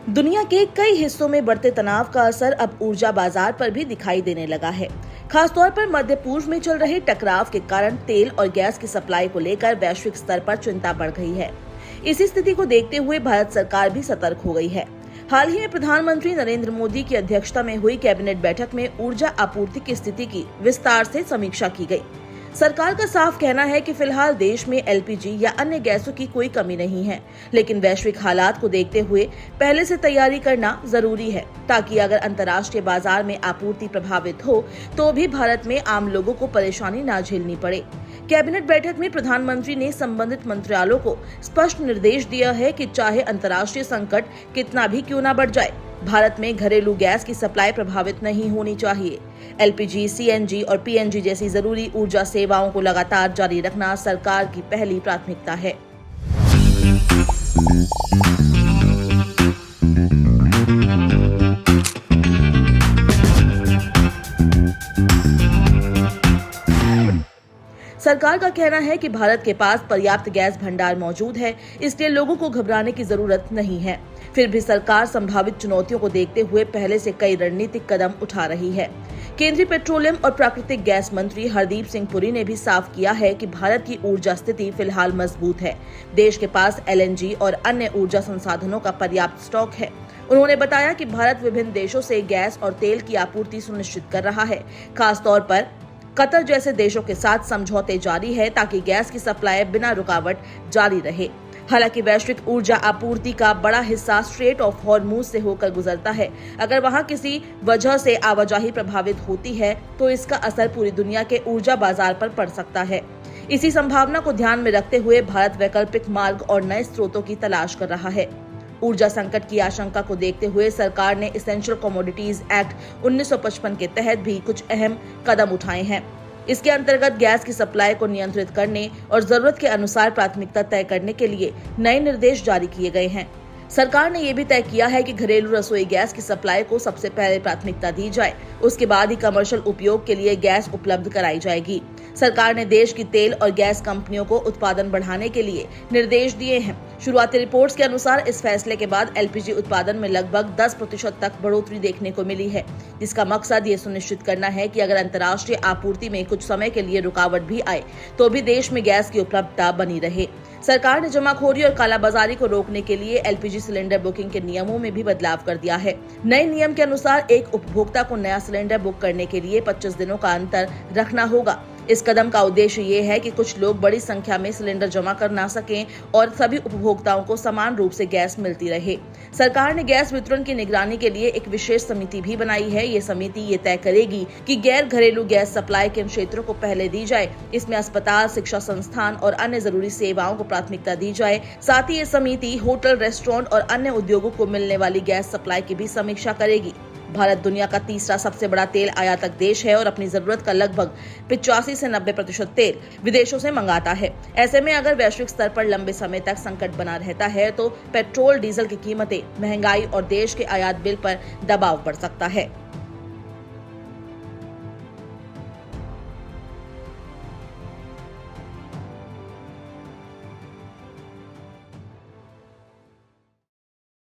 दुनिया के कई हिस्सों में बढ़ते तनाव का असर अब ऊर्जा बाजार पर भी दिखाई देने लगा है। खासतौर पर मध्य पूर्व में चल रहे टकराव के कारण तेल और गैस की सप्लाई को लेकर वैश्विक स्तर पर चिंता बढ़ गई है। इसी स्थिति को देखते हुए भारत सरकार भी सतर्क हो गई है। हाल ही में प्रधानमंत्री नरेंद्र मोदी की अध्यक्षता में हुई कैबिनेट बैठक में ऊर्जा आपूर्ति की स्थिति की विस्तार से समीक्षा की गई। सरकार का साफ कहना है कि फिलहाल देश में एलपीजी या अन्य गैसों की कोई कमी नहीं है, लेकिन वैश्विक हालात को देखते हुए पहले से तैयारी करना जरूरी है, ताकि अगर अंतर्राष्ट्रीय बाजार में आपूर्ति प्रभावित हो तो भी भारत में आम लोगों को परेशानी न झेलनी पड़े। कैबिनेट बैठक में प्रधानमंत्री ने संबंधित मंत्रालयों को स्पष्ट निर्देश दिया है कि चाहे अंतर्राष्ट्रीय संकट कितना भी क्यों न बढ़ जाए, भारत में घरेलू गैस की सप्लाई प्रभावित नहीं होनी चाहिए। एलपीजी, सीएनजी और पीएनजी जैसी जरूरी ऊर्जा सेवाओं को लगातार जारी रखना सरकार की पहली प्राथमिकता है। सरकार का कहना है कि भारत के पास पर्याप्त गैस भंडार मौजूद है, इसलिए लोगों को घबराने की जरूरत नहीं है। फिर भी सरकार संभावित चुनौतियों को देखते हुए पहले से कई रणनीतिक कदम उठा रही है। केंद्रीय पेट्रोलियम और प्राकृतिक गैस मंत्री हरदीप सिंह पुरी ने भी साफ किया है कि भारत की ऊर्जा स्थिति फिलहाल मजबूत है। देश के पास एलएनजी और अन्य ऊर्जा संसाधनों का पर्याप्त स्टॉक है। उन्होंने बताया कि भारत विभिन्न देशों से गैस और तेल की आपूर्ति सुनिश्चित कर रहा है। खासतौर पर कतर जैसे देशों के साथ समझौते जारी है, ताकि गैस की सप्लाई बिना रुकावट जारी रहे। हालांकि वैश्विक ऊर्जा आपूर्ति का बड़ा हिस्सा स्ट्रेट ऑफ हॉर्मुज से होकर गुजरता है। अगर वहां किसी वजह से आवाजाही प्रभावित होती है तो इसका असर पूरी दुनिया के ऊर्जा बाजार पर पड़ सकता है। इसी संभावना को ध्यान में रखते हुए भारत वैकल्पिक मार्ग और नए स्रोतों की तलाश कर रहा है। ऊर्जा संकट की आशंका को देखते हुए सरकार ने एसेंशियल कमोडिटीज एक्ट 1955 के तहत भी कुछ अहम कदम उठाए हैं। इसके अंतर्गत गैस की सप्लाई को नियंत्रित करने और जरूरत के अनुसार प्राथमिकता तय करने के लिए नए निर्देश जारी किए गए हैं। सरकार ने यह भी तय किया है कि घरेलू रसोई गैस की सप्लाई को सबसे पहले प्राथमिकता दी जाए, उसके बाद ही कमर्शियल उपयोग के लिए गैस उपलब्ध कराई जाएगी। सरकार ने देश की तेल और गैस कंपनियों को उत्पादन बढ़ाने के लिए निर्देश दिए हैं। शुरुआती रिपोर्ट्स के अनुसार इस फैसले के बाद एलपीजी उत्पादन में लगभग 10% तक बढ़ोतरी देखने को मिली है, जिसका मकसद ये सुनिश्चित करना है कि अगर अंतर्राष्ट्रीय आपूर्ति में कुछ समय के लिए रुकावट भी आए तो भी देश में गैस की उपलब्धता बनी रहे। सरकार ने जमाखोरी और कालाबाजारी को रोकने के लिए एलपीजी सिलेंडर बुकिंग के नियमों में भी बदलाव कर दिया है। नए नियम के अनुसार एक उपभोक्ता को नया सिलेंडर बुक करने के लिए 25 दिनों का अंतर रखना होगा। इस कदम का उद्देश्य ये है कि कुछ लोग बड़ी संख्या में सिलेंडर जमा कर ना सकें और सभी उपभोक्ताओं को समान रूप से गैस मिलती रहे। सरकार ने गैस वितरण की निगरानी के लिए एक विशेष समिति भी बनाई है। ये समिति ये तय करेगी कि गैर घरेलू गैस सप्लाई के क्षेत्रों को पहले दी जाए। इसमें अस्पताल, शिक्षा संस्थान और अन्य जरूरी सेवाओं को प्राथमिकता दी जाए। साथ ही ये समिति होटल, रेस्टोरेंट और अन्य उद्योगों को मिलने वाली गैस सप्लाई की भी समीक्षा करेगी। भारत दुनिया का तीसरा सबसे बड़ा तेल आयातक देश है और अपनी जरूरत का लगभग 85 से 90% तेल विदेशों से मंगाता है। ऐसे में अगर वैश्विक स्तर पर लंबे समय तक संकट बना रहता है तो पेट्रोल, डीजल की कीमतें, महंगाई और देश के आयात बिल पर दबाव पड़ सकता है।